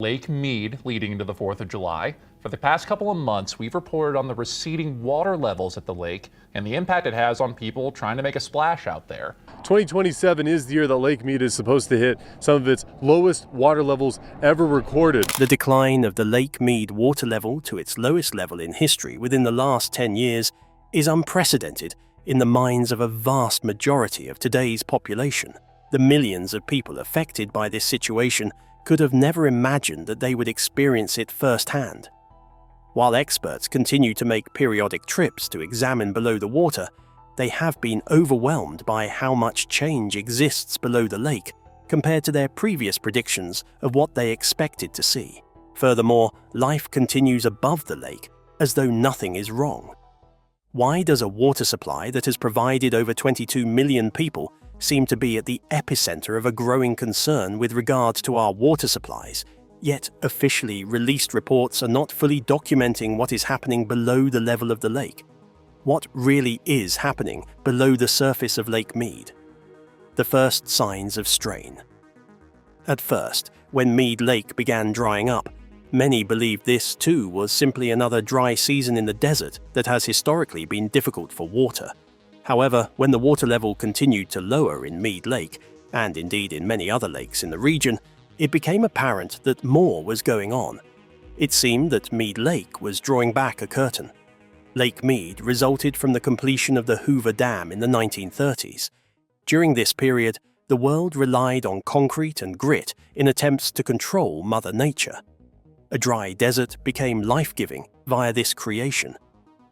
Lake Mead leading into the 4th of July. For the past couple of months, we've reported on the receding water levels at the lake and the impact it has on people trying to make a splash out there. 2027 is the year that Lake Mead is supposed to hit some of its lowest water levels ever recorded. The decline of the Lake Mead water level to its lowest level in history within the last 10 years is unprecedented in the minds of a vast majority of today's population. The millions of people affected by this situation could have never imagined that they would experience it firsthand. While experts continue to make periodic trips to examine below the water, they have been overwhelmed by how much change exists below the lake compared to their previous predictions of what they expected to see. Furthermore, life continues above the lake as though nothing is wrong. Why does a water supply that has provided over 22 million people seem to be at the epicenter of a growing concern with regards to our water supplies, yet officially released reports are not fully documenting what is happening below the level of the lake? What really is happening below the surface of Lake Mead? The first signs of strain. At first, when Mead Lake began drying up, many believed this too was simply another dry season in the desert that has historically been difficult for water. However, when the water level continued to lower in Mead Lake, and indeed in many other lakes in the region, it became apparent that more was going on. It seemed that Mead Lake was drawing back a curtain. Lake Mead resulted from the completion of the Hoover Dam in the 1930s. During this period, the world relied on concrete and grit in attempts to control Mother Nature. A dry desert became life-giving via this creation.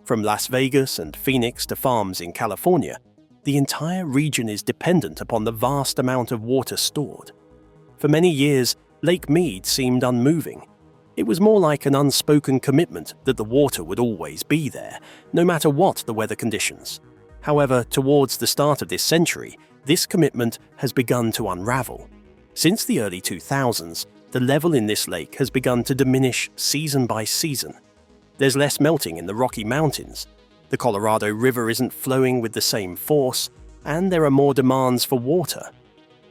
From Las Vegas and Phoenix to farms in California, the entire region is dependent upon the vast amount of water stored. For many years, Lake Mead seemed unmoving. It was more like an unspoken commitment that the water would always be there, no matter what the weather conditions. However, towards the start of this century, this commitment has begun to unravel. Since the early 2000s, the level in this lake has begun to diminish season by season. There's less melting in the Rocky Mountains, the Colorado River isn't flowing with the same force, and there are more demands for water.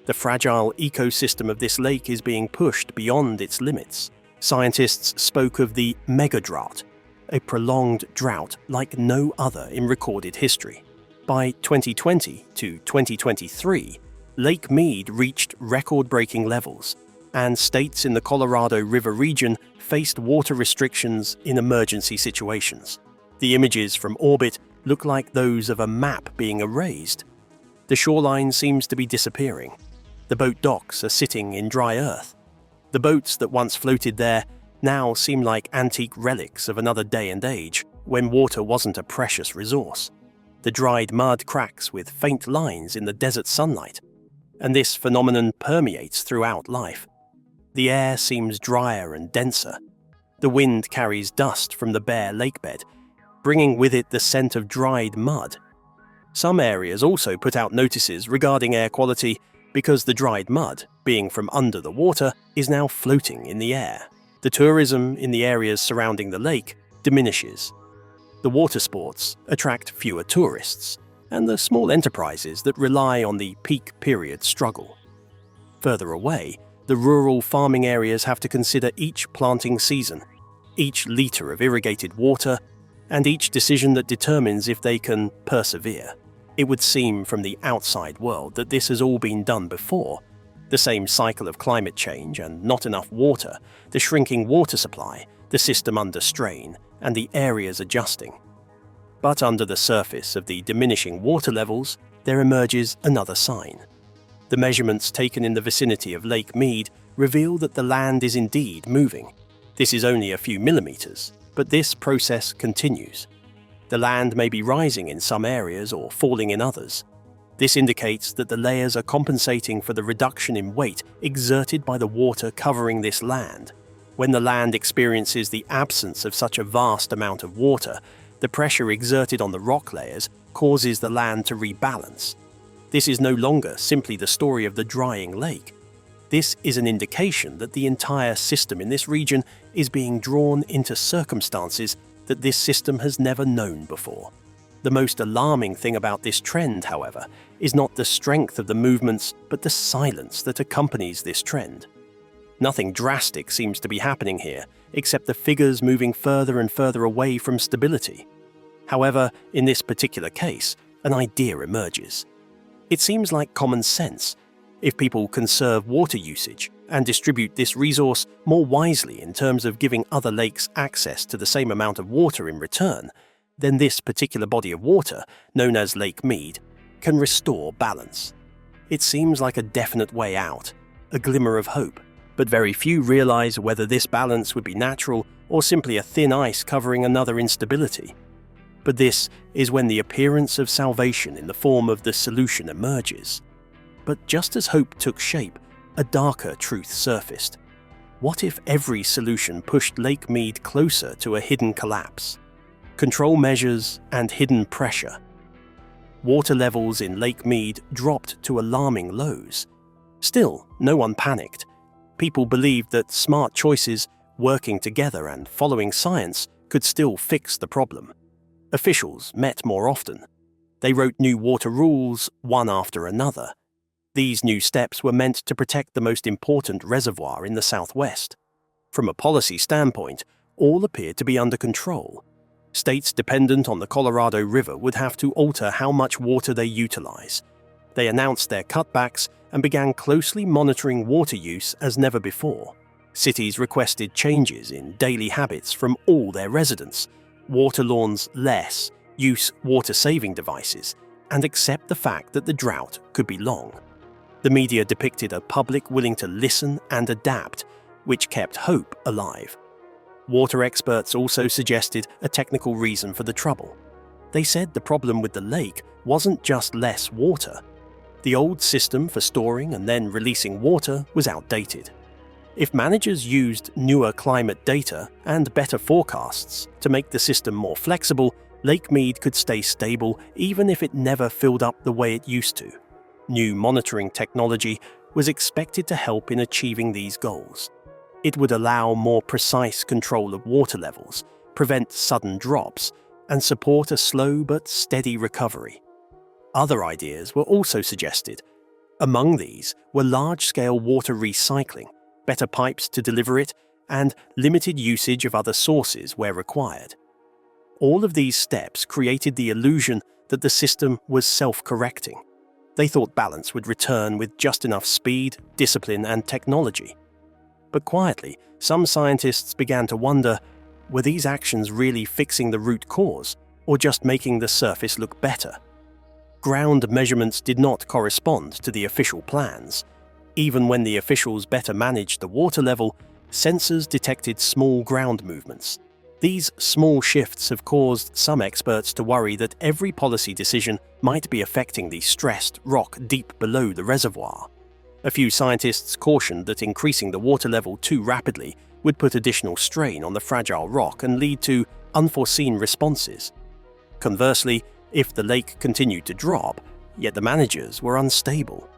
The fragile ecosystem of this lake is being pushed beyond its limits. Scientists spoke of the megadrought, a prolonged drought like no other in recorded history. By 2020 to 2023, Lake Mead reached record-breaking levels, and states in the Colorado River region faced water restrictions in emergency situations. The images from orbit look like those of a map being erased. The shoreline seems to be disappearing. The boat docks are sitting in dry earth. The boats that once floated there now seem like antique relics of another day and age, when water wasn't a precious resource. The dried mud cracks with faint lines in the desert sunlight, and this phenomenon permeates throughout life. The air seems drier and denser. The wind carries dust from the bare lakebed, bringing with it the scent of dried mud. Some areas also put out notices regarding air quality because the dried mud, being from under the water, is now floating in the air. The tourism in the areas surrounding the lake diminishes. The water sports attract fewer tourists, and the small enterprises that rely on the peak period struggle. Further away, the rural farming areas have to consider each planting season, each litre of irrigated water, and each decision that determines if they can persevere. It would seem from the outside world that this has all been done before. The same cycle of climate change and not enough water, the shrinking water supply, the system under strain, and the areas adjusting. But under the surface of the diminishing water levels, there emerges another sign. The measurements taken in the vicinity of Lake Mead reveal that the land is indeed moving. This is only a few millimeters, but this process continues. The land may be rising in some areas or falling in others. This indicates that the layers are compensating for the reduction in weight exerted by the water covering this land. When the land experiences the absence of such a vast amount of water, the pressure exerted on the rock layers causes the land to rebalance. This is no longer simply the story of the drying lake. This is an indication that the entire system in this region is being drawn into circumstances that this system has never known before. The most alarming thing about this trend, however, is not the strength of the movements, but the silence that accompanies this trend. Nothing drastic seems to be happening here, except the figures moving further and further away from stability. However, in this particular case, an idea emerges. It seems like common sense. If people conserve water usage and distribute this resource more wisely in terms of giving other lakes access to the same amount of water in return, then this particular body of water, known as Lake Mead, can restore balance. It seems like a definite way out, a glimmer of hope, but very few realize whether this balance would be natural or simply a thin ice covering another instability. But this is when the appearance of salvation in the form of the solution emerges. But just as hope took shape, a darker truth surfaced. What if every solution pushed Lake Mead closer to a hidden collapse? Control measures and hidden pressure. Water levels in Lake Mead dropped to alarming lows. Still, no one panicked. People believed that smart choices, working together and following science, could still fix the problem. Officials met more often. They wrote new water rules, one after another. These new steps were meant to protect the most important reservoir in the southwest. From a policy standpoint, all appeared to be under control. States dependent on the Colorado River would have to alter how much water they utilize. They announced their cutbacks and began closely monitoring water use as never before. Cities requested changes in daily habits from all their residents: water lawns less, use water-saving devices, and accept the fact that the drought could be long. The media depicted a public willing to listen and adapt, which kept hope alive. Water experts also suggested a technical reason for the trouble. They said the problem with the lake wasn't just less water. The old system for storing and then releasing water was outdated. If managers used newer climate data and better forecasts to make the system more flexible, Lake Mead could stay stable even if it never filled up the way it used to. New monitoring technology was expected to help in achieving these goals. It would allow more precise control of water levels, prevent sudden drops, and support a slow but steady recovery. Other ideas were also suggested. Among these were large-scale water recycling, better pipes to deliver it, and limited usage of other sources where required. All of these steps created the illusion that the system was self-correcting. They thought balance would return with just enough speed, discipline, and technology. But quietly, some scientists began to wonder, were these actions really fixing the root cause, or just making the surface look better? Ground measurements did not correspond to the official plans. Even when the officials better managed the water level, sensors detected small ground movements. These small shifts have caused some experts to worry that every policy decision might be affecting the stressed rock deep below the reservoir. A few scientists cautioned that increasing the water level too rapidly would put additional strain on the fragile rock and lead to unforeseen responses. Conversely, if the lake continued to drop, yet the managers were unstable,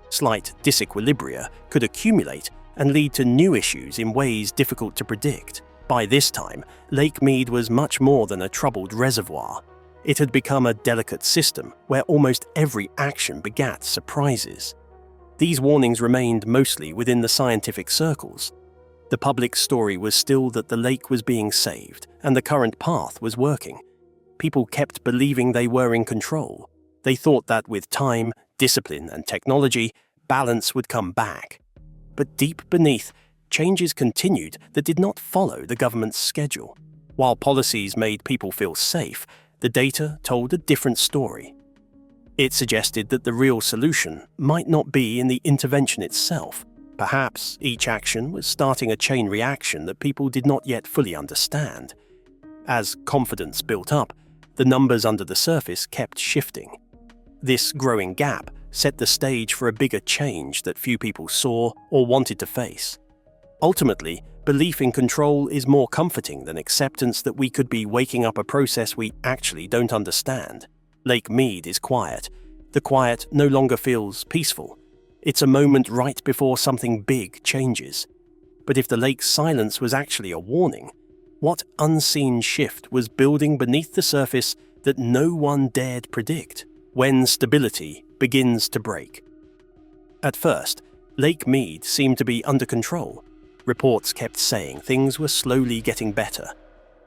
slight disequilibria could accumulate and lead to new issues in ways difficult to predict. By this time, Lake Mead was much more than a troubled reservoir. It had become a delicate system where almost every action begat surprises. These warnings remained mostly within the scientific circles. The public story was still that the lake was being saved and the current path was working. People kept believing they were in control. They thought that with time, discipline, and technology, balance would come back. But deep beneath, changes continued that did not follow the government's schedule. While policies made people feel safe, the data told a different story. It suggested that the real solution might not be in the intervention itself. Perhaps each action was starting a chain reaction that people did not yet fully understand. As confidence built up, the numbers under the surface kept shifting. This growing gap set the stage for a bigger change that few people saw or wanted to face. Ultimately, belief in control is more comforting than acceptance that we could be waking up a process we actually don't understand. Lake Mead is quiet. The quiet no longer feels peaceful. It's a moment right before something big changes. But if the lake's silence was actually a warning, what unseen shift was building beneath the surface that no one dared predict? When stability begins to break. At first, Lake Mead seemed to be under control. reports kept saying things were slowly getting better.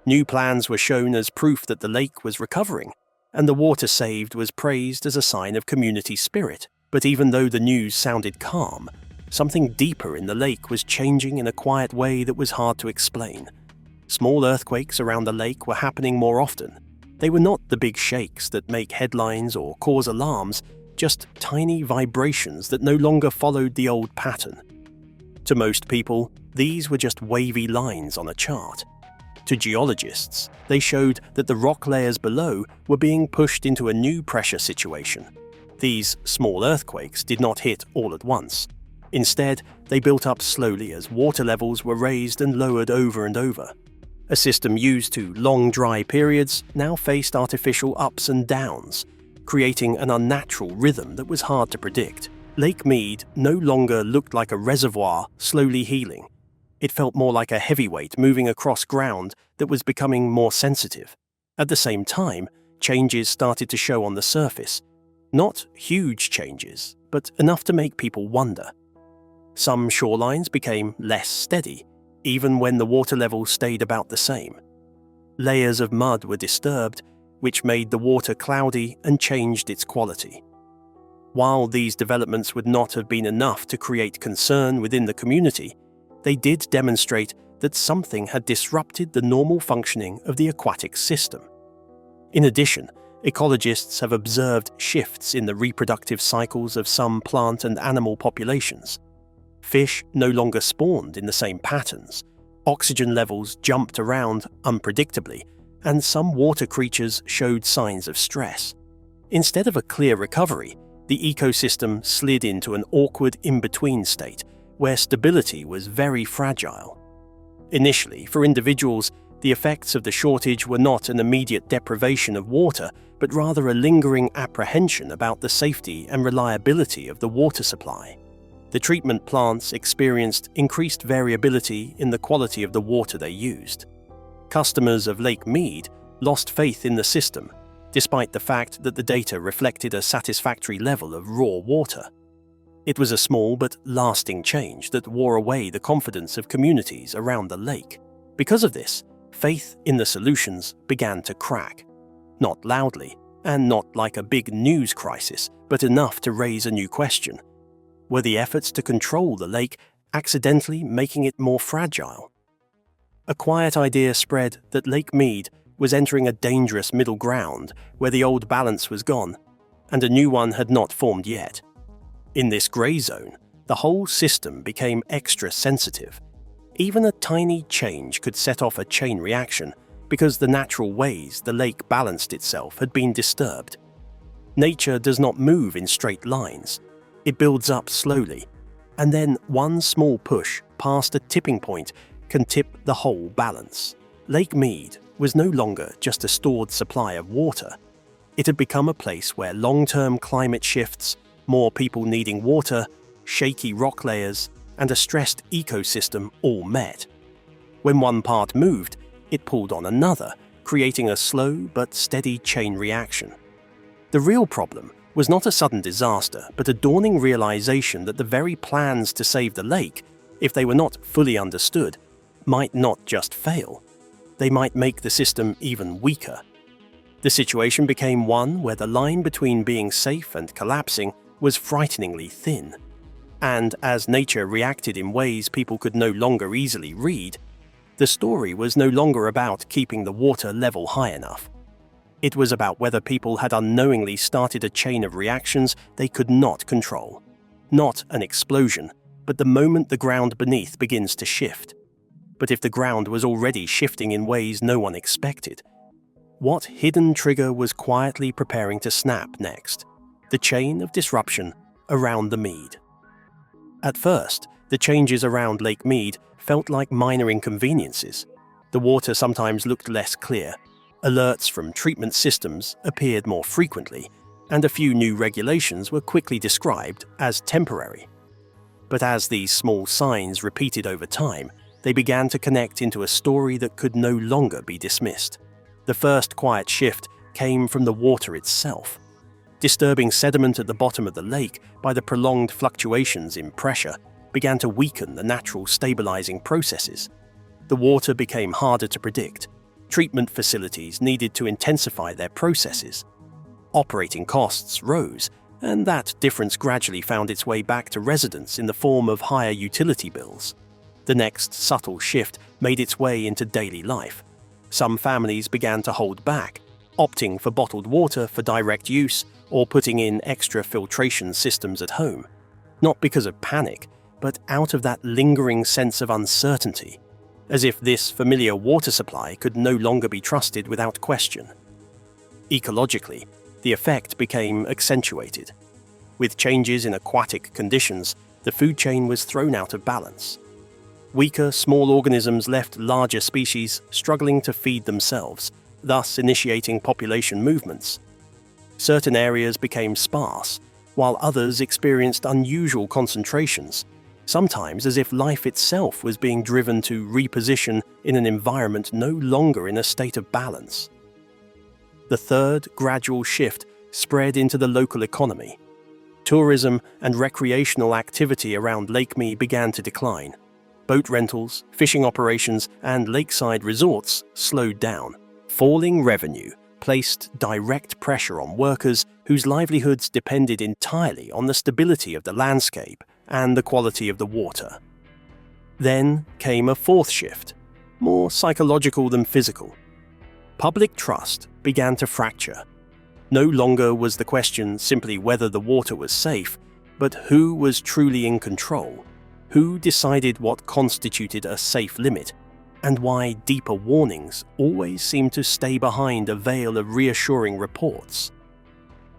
New plans were shown as proof that the lake was recovering, and the water saved was praised as a sign of community spirit. But even though the news sounded calm, something deeper in the lake was changing in a quiet way that was hard to explain. Small earthquakes around the lake were happening more often. They were not the big shakes that make headlines or cause alarms, just tiny vibrations that no longer followed the old pattern. To most people, these were just wavy lines on a chart. To geologists, they showed that the rock layers below were being pushed into a new pressure situation. These small earthquakes did not hit all at once. Instead, they built up slowly as water levels were raised and lowered over and over. A system used to long dry periods now faced artificial ups and downs, creating an unnatural rhythm that was hard to predict. Lake Mead no longer looked like a reservoir slowly healing. It felt more like a heavyweight moving across ground that was becoming more sensitive. At the same time, changes started to show on the surface. Not huge changes, but enough to make people wonder. Some shorelines became less steady, even when the water level stayed about the same. Layers of mud were disturbed, which made the water cloudy and changed its quality. While these developments would not have been enough to create concern within the community, they did demonstrate that something had disrupted the normal functioning of the aquatic system. In addition, ecologists have observed shifts in the reproductive cycles of some plant and animal populations. Fish no longer spawned in the same patterns, oxygen levels jumped around unpredictably, and some water creatures showed signs of stress. Instead of a clear recovery, the ecosystem slid into an awkward in-between state where stability was very fragile. Initially, for individuals, the effects of the shortage were not an immediate deprivation of water, but rather a lingering apprehension about the safety and reliability of the water supply. The treatment plants experienced increased variability in the quality of the water they used. Customers of Lake Mead lost faith in the system, despite the fact that the data reflected a satisfactory level of raw water. It was a small but lasting change that wore away the confidence of communities around the lake. Because of this, faith in the solutions began to crack. Not loudly, and not like a big news crisis, but enough to raise a new question. Were the efforts to control the lake accidentally making it more fragile? A quiet idea spread that Lake Mead was entering a dangerous middle ground where the old balance was gone, and a new one had not formed yet. In this grey zone, the whole system became extra sensitive. Even a tiny change could set off a chain reaction because the natural ways the lake balanced itself had been disturbed. Nature does not move in straight lines. It builds up slowly, and then one small push past a tipping point can tip the whole balance. Lake Mead was no longer just a stored supply of water. It had become a place where long-term climate shifts, more people needing water, shaky rock layers, and a stressed ecosystem all met. When one part moved, it pulled on another, creating a slow but steady chain reaction. The real problem was not a sudden disaster, but a dawning realization that the very plans to save the lake, if they were not fully understood, might not just fail. They might make the system even weaker. The situation became one where the line between being safe and collapsing was frighteningly thin. And as nature reacted in ways people could no longer easily read, the story was no longer about keeping the water level high enough. It was about whether people had unknowingly started a chain of reactions they could not control. Not an explosion, but the moment the ground beneath begins to shift. But if the ground was already shifting in ways no one expected, what hidden trigger was quietly preparing to snap next? The chain of disruption around the Mead. At first, the changes around Lake Mead felt like minor inconveniences. The water sometimes looked less clear, alerts from treatment systems appeared more frequently, and a few new regulations were quickly described as temporary. But as these small signs repeated over time, they began to connect into a story that could no longer be dismissed. The first quiet shift came from the water itself. Disturbing sediment at the bottom of the lake by the prolonged fluctuations in pressure began to weaken the natural stabilizing processes. The water became harder to predict. Treatment facilities needed to intensify their processes. Operating costs rose, and that difference gradually found its way back to residents in the form of higher utility bills. The next subtle shift made its way into daily life. Some families began to hold back, opting for bottled water for direct use or putting in extra filtration systems at home. Not because of panic, but out of that lingering sense of uncertainty, as if this familiar water supply could no longer be trusted without question. Ecologically, the effect became accentuated. With changes in aquatic conditions, the food chain was thrown out of balance. Weaker, small organisms left larger species struggling to feed themselves, thus initiating population movements. Certain areas became sparse, while others experienced unusual concentrations, sometimes as if life itself was being driven to reposition in an environment no longer in a state of balance. The third gradual shift spread into the local economy. Tourism and recreational activity around Lake Mead began to decline. Boat rentals, fishing operations, and lakeside resorts slowed down. Falling revenue placed direct pressure on workers whose livelihoods depended entirely on the stability of the landscape and the quality of the water. Then came a fourth shift, more psychological than physical. Public trust began to fracture. No longer was the question simply whether the water was safe, but who was truly in control, who decided what constituted a safe limit, and why deeper warnings always seemed to stay behind a veil of reassuring reports.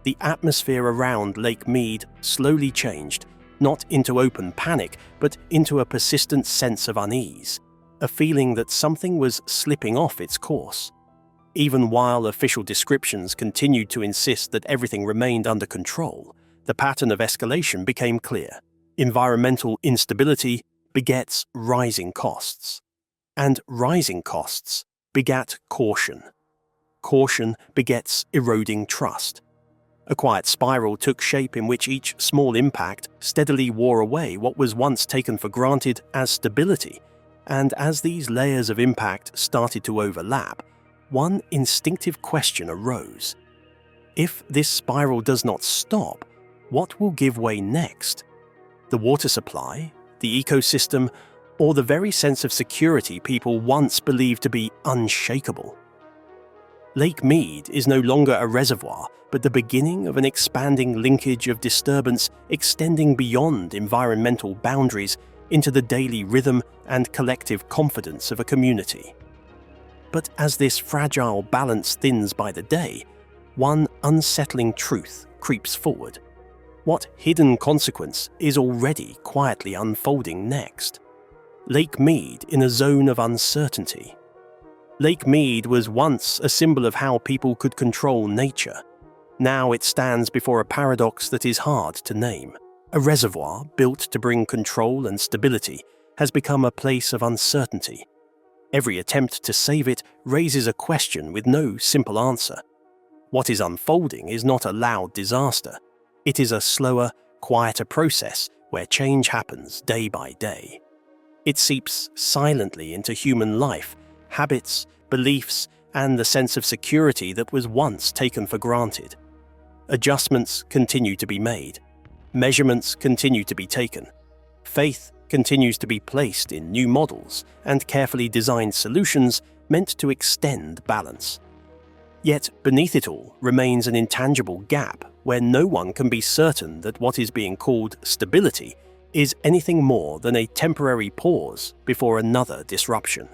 The atmosphere around Lake Mead slowly changed, not into open panic, but into a persistent sense of unease, a feeling that something was slipping off its course. Even while official descriptions continued to insist that everything remained under control, the pattern of escalation became clear. Environmental instability begets rising costs. And rising costs begat caution. Caution begets eroding trust. A quiet spiral took shape in which each small impact steadily wore away what was once taken for granted as stability, and as these layers of impact started to overlap, one instinctive question arose. If this spiral does not stop, what will give way next? The water supply, the ecosystem, or the very sense of security people once believed to be unshakable? Lake Mead is no longer a reservoir, but the beginning of an expanding linkage of disturbance extending beyond environmental boundaries into the daily rhythm and collective confidence of a community. But as this fragile balance thins by the day, one unsettling truth creeps forward. What hidden consequence is already quietly unfolding next? Lake Mead in a zone of uncertainty. Lake Mead was once a symbol of how people could control nature. Now it stands before a paradox that is hard to name. A reservoir built to bring control and stability has become a place of uncertainty. Every attempt to save it raises a question with no simple answer. What is unfolding is not a loud disaster. It is a slower, quieter process where change happens day by day. It seeps silently into human life, habits, beliefs, and the sense of security that was once taken for granted. Adjustments continue to be made. Measurements continue to be taken. Faith continues to be placed in new models and carefully designed solutions meant to extend balance. Yet beneath it all remains an intangible gap where no one can be certain that what is being called stability is anything more than a temporary pause before another disruption.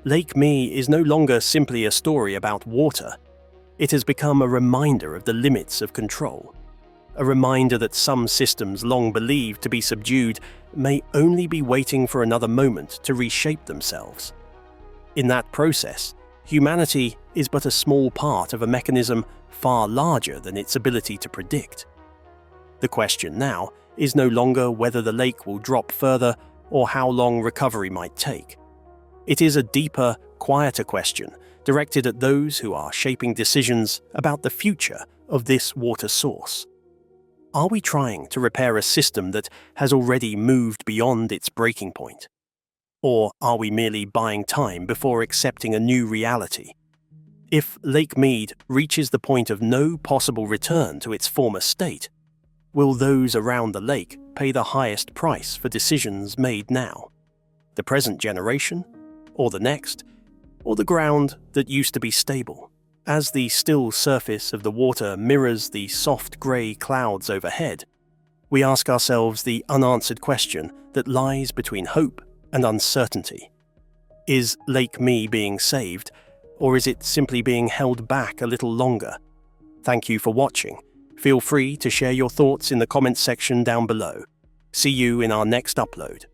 Lake Mead is no longer simply a story about water. It has become a reminder of the limits of control. A reminder that some systems long believed to be subdued may only be waiting for another moment to reshape themselves. In that process, humanity is but a small part of a mechanism far larger than its ability to predict. The question now is no longer whether the lake will drop further or how long recovery might take. It is a deeper, quieter question directed at those who are shaping decisions about the future of this water source. Are we trying to repair a system that has already moved beyond its breaking point? Or are we merely buying time before accepting a new reality? If Lake Mead reaches the point of no possible return to its former state, will those around the lake pay the highest price for decisions made now? The present generation? Or the next? Or the ground that used to be stable? As the still surface of the water mirrors the soft grey clouds overhead, we ask ourselves the unanswered question that lies between hope and uncertainty. Is Lake Mead being saved, or is it simply being held back a little longer? Thank you for watching. Feel free to share your thoughts in the comments section down below. See you in our next upload.